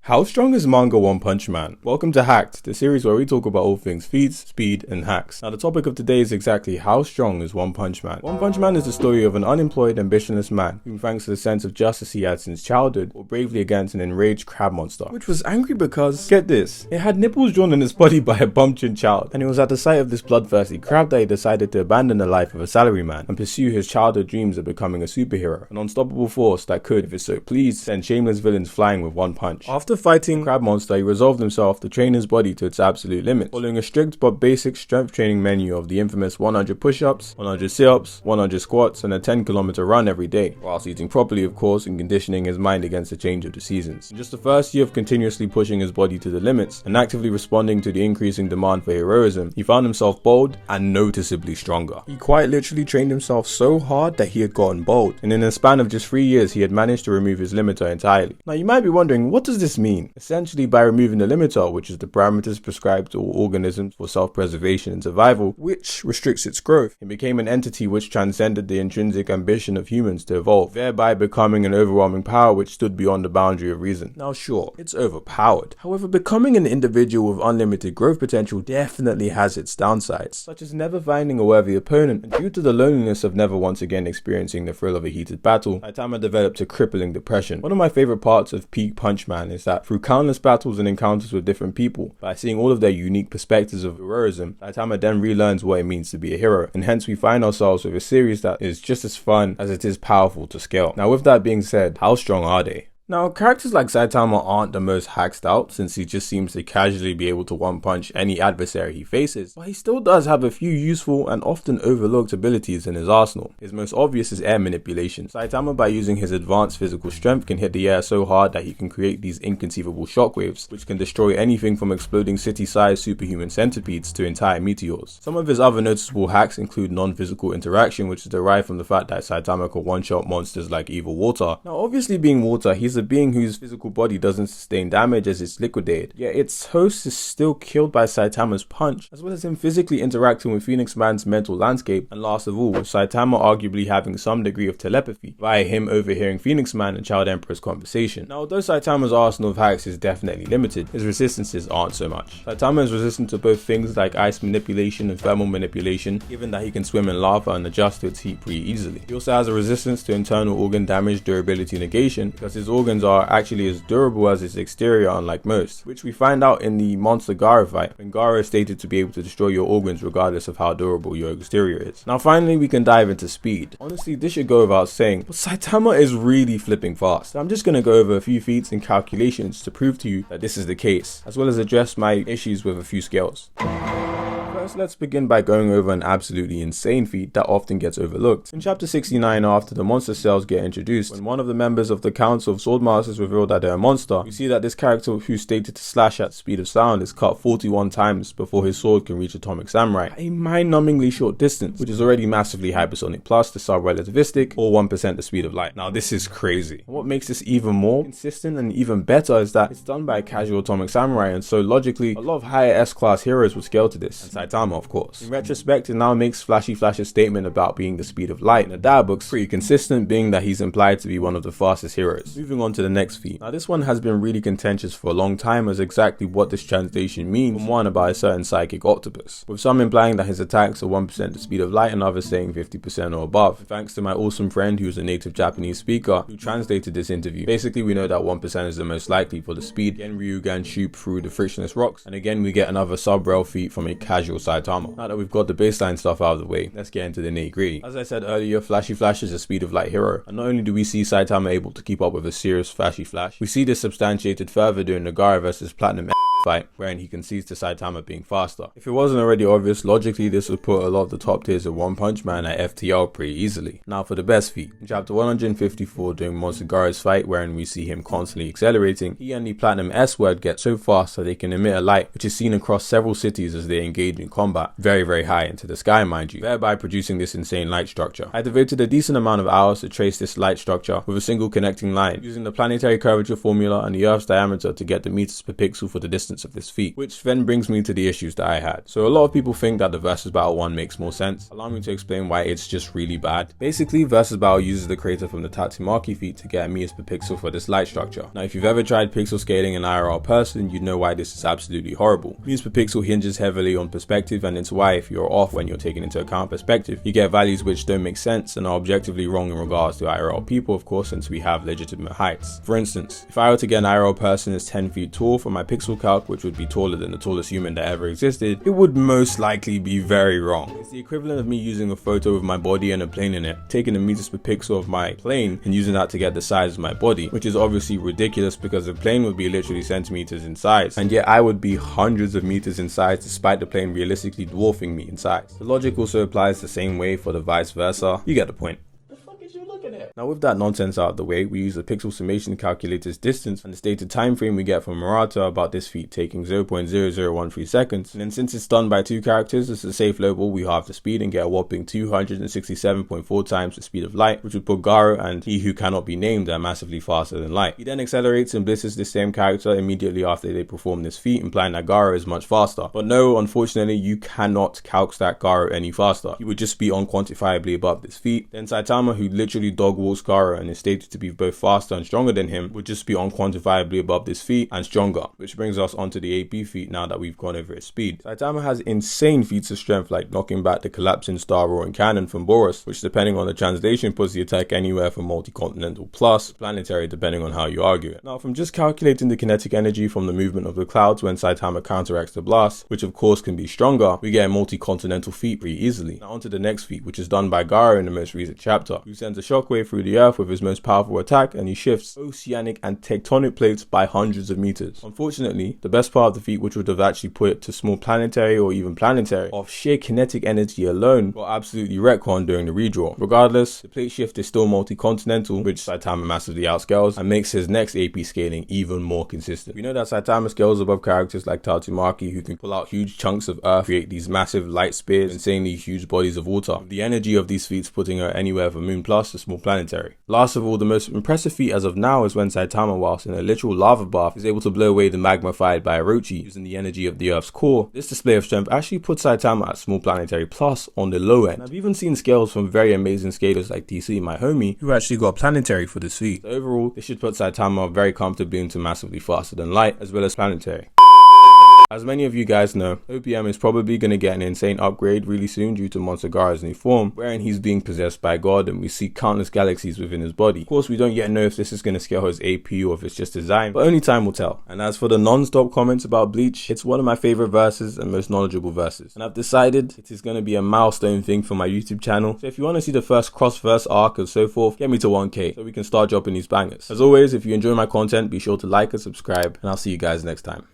How strong is manga One Punch Man? Welcome to Hacked, the series where we talk about all things feats, speed, and hacks. Now the topic of today is exactly how strong is One Punch Man? One Punch Man is the story of an unemployed, ambitionless man who, thanks to the sense of justice he had since childhood, fought bravely against an enraged crab monster, which was angry because, get this, it had nipples drawn in its body by a bum-chin child, and it was at the sight of this bloodthirsty crab that he decided to abandon the life of a salaryman and pursue his childhood dreams of becoming a superhero, an unstoppable force that could, if it so pleased, send shameless villains flying with one punch. After fighting crab monster, he resolved himself to train his body to its absolute limits, following a strict but basic strength training menu of the infamous 100 push-ups, 100 sit-ups, 100 squats, and a 10-kilometer run every day, whilst eating properly of course and conditioning his mind against the change of the seasons. In just the first year of continuously pushing his body to the limits and actively responding to the increasing demand for heroism, he found himself bold and noticeably stronger. He quite literally trained himself so hard that he had gotten bold, and in a span of just 3 years he had managed to remove his limiter entirely. Now you might be wondering, what does this mean? Essentially, by removing the limiter, which is the parameters prescribed to all organisms for self-preservation and survival, which restricts its growth, it became an entity which transcended the intrinsic ambition of humans to evolve, thereby becoming an overwhelming power which stood beyond the boundary of reason. Now sure, it's overpowered. However, becoming an individual with unlimited growth potential definitely has its downsides, such as never finding a worthy opponent, and due to the loneliness of never once again experiencing the thrill of a heated battle, Saitama developed a crippling depression. One of my favorite parts of Peak Punch Man is that through countless battles and encounters with different people, by seeing all of their unique perspectives of heroism, Saitama then relearns what it means to be a hero, and hence we find ourselves with a series that is just as fun as it is powerful to scale. Now with that being said, how strong are they? Now, characters like Saitama aren't the most hacked out, since he just seems to casually be able to one-punch any adversary he faces, but he still does have a few useful and often overlooked abilities in his arsenal. His most obvious is air manipulation. Saitama, by using his advanced physical strength, can hit the air so hard that he can create these inconceivable shockwaves, which can destroy anything from exploding city-sized superhuman centipedes to entire meteors. Some of his other noticeable hacks include non-physical interaction, which is derived from the fact that Saitama can one-shot monsters like evil water. Now, obviously being water, he's a being whose physical body doesn't sustain damage as it's liquidated, yet its host is still killed by Saitama's punch, as well as him physically interacting with Phoenix Man's mental landscape, and last of all, with Saitama arguably having some degree of telepathy via him overhearing Phoenix Man and Child Emperor's conversation. Now, although Saitama's arsenal of hacks is definitely limited, his resistances aren't so much. Saitama is resistant to both things like ice manipulation and thermal manipulation, given that he can swim in lava and adjust to its heat pretty easily. He also has a resistance to internal organ damage durability negation, because his organs are actually as durable as its exterior, unlike most, which we find out in the monster Gaara fight, when Gaara is stated to be able to destroy your organs regardless of how durable your exterior is. Now finally, we can dive into speed. Honestly, this should go without saying, but Saitama is really flipping fast. I'm just going to go over a few feats and calculations to prove to you that this is the case, as well as address my issues with a few scales. First, let's begin by going over an absolutely insane feat that often gets overlooked. In chapter 69, after the monster cells get introduced, when one of the members of the Council of Swordmasters revealed that they're a monster, we see that this character, who's stated to slash at the speed of sound, is cut 41 times before his sword can reach Atomic Samurai, at a mind-numbingly short distance, which is already massively hypersonic plus the sub-relativistic, or 1% the speed of light. Now this is crazy. And what makes this even more consistent and even better is that it's done by a casual Atomic Samurai, and so logically, a lot of higher S-class heroes would scale to this, and Saitama of course. In retrospect, it now makes Flashy Flash's statement about being the speed of light in the dialogues pretty consistent, being that he's implied to be one of the fastest heroes. Moving on to the next feat. Now this one has been really contentious for a long time as exactly what this translation means, from one about a certain psychic octopus, with some implying that his attacks are 1% the speed of light and others saying 50% or above. And thanks to my awesome friend who's a native Japanese speaker who translated this interview, basically we know that 1% is the most likely for the speed Genryugan shoot through the frictionless rocks, and again we get another sub-rel feat from a casual Saitama. Now that we've got the baseline stuff out of the way, let's get into the nitty-gritty. As I said earlier, Flashy Flash is a speed of light hero, and not only do we see Saitama able to keep up with a serious Flashy Flash, we see this substantiated further during the Gaara vs Platinum fight, wherein he concedes to Saitama being faster. If it wasn't already obvious, logically this would put a lot of the top tiers of One Punch Man at FTL pretty easily. Now for the best feat. In chapter 154 during Monster Gaara's fight, wherein we see him constantly accelerating, he and the Platinum S-word get so fast that they can emit a light which is seen across several cities as they engage in combat, very high into the sky mind you, thereby producing this insane light structure. I devoted a decent amount of hours to trace this light structure with a single connecting line, using the planetary curvature formula and the Earth's diameter to get the meters per pixel for the distance of this feat, which then brings me to the issues that I had. So a lot of people think that the versus battle one makes more sense. Allow me to explain why it's just really bad. Basically, versus battle uses the creator from the Tatsumaki feat to get meters per pixel for this light structure. Now, if you've ever tried pixel scaling in IRL person, you'd know why this is absolutely horrible. Meters per pixel hinges heavily on perspective, and it's why if you're off when you're taking into account perspective, you get values which don't make sense and are objectively wrong in regards to IRL people, of course, since we have legitimate heights. For instance, if I were to get an IRL person as 10 feet tall for my pixel calc, which would be taller than the tallest human that ever existed, it would most likely be very wrong. It's the equivalent of me using a photo of my body and a plane in it, taking the meters per pixel of my plane and using that to get the size of my body, which is obviously ridiculous because the plane would be literally centimeters in size, and yet I would be hundreds of meters in size despite the plane realistically dwarfing me in size. The logic also applies the same way for the vice versa. You get the point. Now, with that nonsense out of the way, we use the pixel summation calculator's distance and the stated time frame we get from Murata about this feat taking 0.0013 seconds, and then since it's done by 2 characters, it's a safe lowball, we halve the speed and get a whopping 267.4 times the speed of light, which would put Garo and he who cannot be named are massively faster than light. He then accelerates and blisses this same character immediately after they perform this feat, implying that Garo is much faster. But no, unfortunately, you cannot calc stack Garo any faster. He would just be unquantifiably above this feat. Then Saitama, who literally dog walks Garo and is stated to be both faster and stronger than him, would just be unquantifiably above this feat and stronger, which brings us onto the AP feat now that we've gone over its speed. Saitama has insane feats of strength like knocking back the collapsing star roaring cannon from Boros, which depending on the translation puts the attack anywhere from multi-continental plus planetary depending on how you argue it. Now, from just calculating the kinetic energy from the movement of the clouds when Saitama counteracts the blast, which of course can be stronger, we get a multi-continental feat pretty easily. Now onto the next feat, which is done by Garo in the most recent chapter, who sends a shockwave through the earth with his most powerful attack, and he shifts oceanic and tectonic plates by hundreds of meters. Unfortunately, the best part of the feat, which would have actually put it to small planetary or even planetary, of sheer kinetic energy alone, got absolutely retconned during the redraw. Regardless, the plate shift is still multi-continental, which Saitama massively outscales and makes his next AP scaling even more consistent. We know that Saitama scales above characters like Tatsumaki, who can pull out huge chunks of earth, create these massive light spears, insanely huge bodies of water, with the energy of these feats putting her anywhere from moon plus to small planetary. Last of all, the most impressive feat as of now is when Saitama, whilst in a literal lava bath, is able to blow away the magma fired by Orochi using the energy of the Earth's core. This display of strength actually puts Saitama at small planetary plus on the low end. And I've even seen scales from very amazing scalers like DC, my homie, who actually got planetary for this feat. So overall, this should put Saitama very comfortably into massively faster than light as well as planetary. As many of you guys know, OPM is probably going to get an insane upgrade really soon due to Monster Gaara's new form, wherein he's being possessed by God and we see countless galaxies within his body. Of course, we don't yet know if this is going to scale his AP or if it's just design, but only time will tell. And as for the non-stop comments about Bleach, it's one of my favorite verses and most knowledgeable verses. And I've decided it is going to be a milestone thing for my YouTube channel. So if you want to see the first cross-verse arc and so forth, get me to 1K so we can start dropping these bangers. As always, if you enjoy my content, be sure to like and subscribe, and I'll see you guys next time.